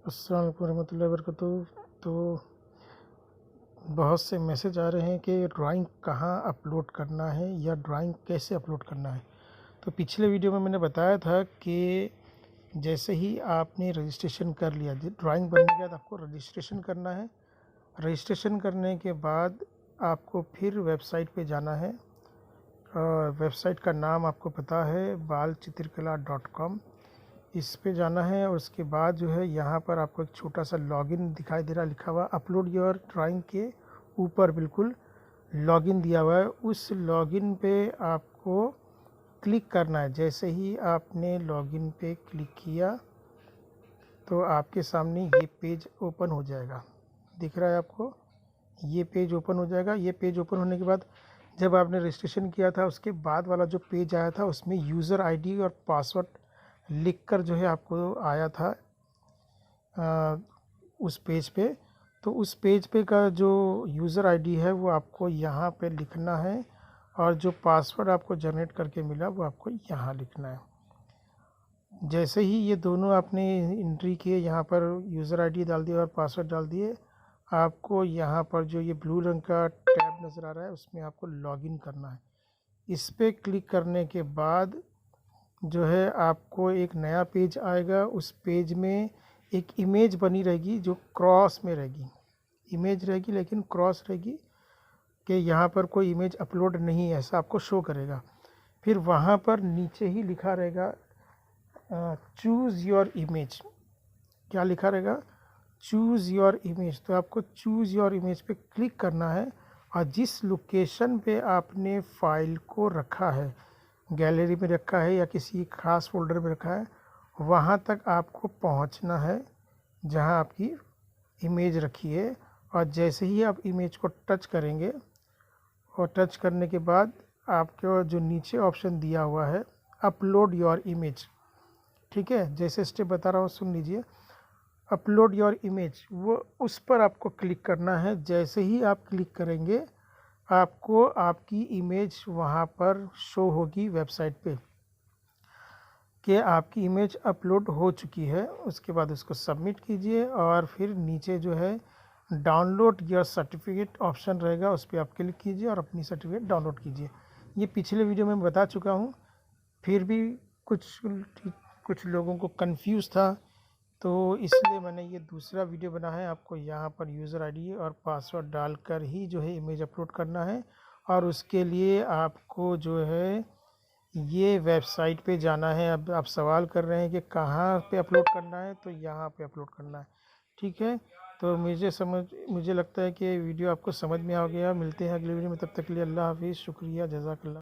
अस्सलाम वालेकुम रहमतुल्लाहि वबरकातुहू। तो बहुत से मैसेज आ रहे हैं कि ड्राइंग कहाँ अपलोड करना है या ड्राइंग कैसे अपलोड करना है। तो पिछले वीडियो में मैंने बताया था कि जैसे ही आपने रजिस्ट्रेशन कर लिया, ड्राइंग बनने के बाद आपको रजिस्ट्रेशन करना है। रजिस्ट्रेशन करने के बाद आपको फिर वेबसाइट पे जाना है और वेबसाइट का नाम आपको पता है balchitrkala.com। इस पे जाना है और उसके बाद जो है यहाँ पर आपको एक छोटा सा लॉगिन दिखाई दे रहा है, लिखा हुआ अपलोड योर ड्राइंग के ऊपर बिल्कुल लॉगिन दिया हुआ है। उस लॉगिन पे आपको क्लिक करना है। जैसे ही आपने लॉगिन पे क्लिक किया तो आपके सामने ये पेज ओपन हो जाएगा। दिख रहा है आपको, ये पेज ओपन हो जाएगा। ये पेज ओपन होने के बाद जब आपने रजिस्ट्रेशन किया था उसके बाद वाला जो पेज आया था उसमें यूज़र आईडी और पासवर्ड लिखकर जो है आपको आया था उस पेज पे। तो उस पेज पे का जो यूज़र आईडी है वो आपको यहाँ पे लिखना है और जो पासवर्ड आपको जनरेट करके मिला वो आपको यहाँ लिखना है। जैसे ही ये दोनों आपने एंट्री किए, यहाँ पर यूज़र आईडी डाल दिया और पासवर्ड डाल दिए, आपको यहाँ पर जो ये ब्लू रंग का टैब नज़र आ रहा है उसमें आपको लॉगिन करना है। इस पर क्लिक करने के बाद जो है आपको एक नया पेज आएगा। उस पेज में एक इमेज बनी रहेगी जो क्रॉस में रहेगी, इमेज रहेगी लेकिन क्रॉस रहेगी कि यहाँ पर कोई इमेज अपलोड नहीं है, ऐसा आपको शो करेगा। फिर वहाँ पर नीचे ही लिखा रहेगा चूज़ योर इमेज। क्या लिखा रहेगा? Choose your image. तो आपको चूज़ योर इमेज पे क्लिक करना है और जिस लोकेशन पे आपने फ़ाइल को रखा है, गैलरी में रखा है या किसी ख़ास फोल्डर में रखा है, वहाँ तक आपको पहुँचना है जहाँ आपकी इमेज रखी है। और जैसे ही आप इमेज को टच करेंगे और टच करने के बाद आपको जो नीचे ऑप्शन दिया हुआ है अपलोड योर इमेज, ठीक है, जैसे स्टेप बता रहा हूँ सुन लीजिए। अपलोड योर इमेज, वो उस पर आपको क्लिक करना है। जैसे ही आप क्लिक करेंगे आपको आपकी इमेज वहाँ पर शो होगी वेबसाइट पे कि आपकी इमेज अपलोड हो चुकी है। उसके बाद उसको सबमिट कीजिए और फिर नीचे जो है डाउनलोड योर सर्टिफिकेट ऑप्शन रहेगा, उस पर आप क्लिक कीजिए और अपनी सर्टिफिकेट डाउनलोड कीजिए। ये पिछले वीडियो में बता चुका हूँ, फिर भी कुछ लोगों को कंफ्यूज था तो इसलिए मैंने ये दूसरा वीडियो बना है। आपको यहाँ पर यूज़र आईडी और पासवर्ड डालकर ही जो है इमेज अपलोड करना है और उसके लिए आपको जो है ये वेबसाइट पे जाना है। अब आप सवाल कर रहे हैं कि कहाँ पे अपलोड करना है, तो यहाँ पे अपलोड करना है, ठीक है। तो मुझे लगता है कि वीडियो आपको समझ में आ गया। मिलते हैं अगले वीडियो में, तब तक के लिए अल्लाह हाफिज़, शुक्रिया, जज़ाकल्लाह।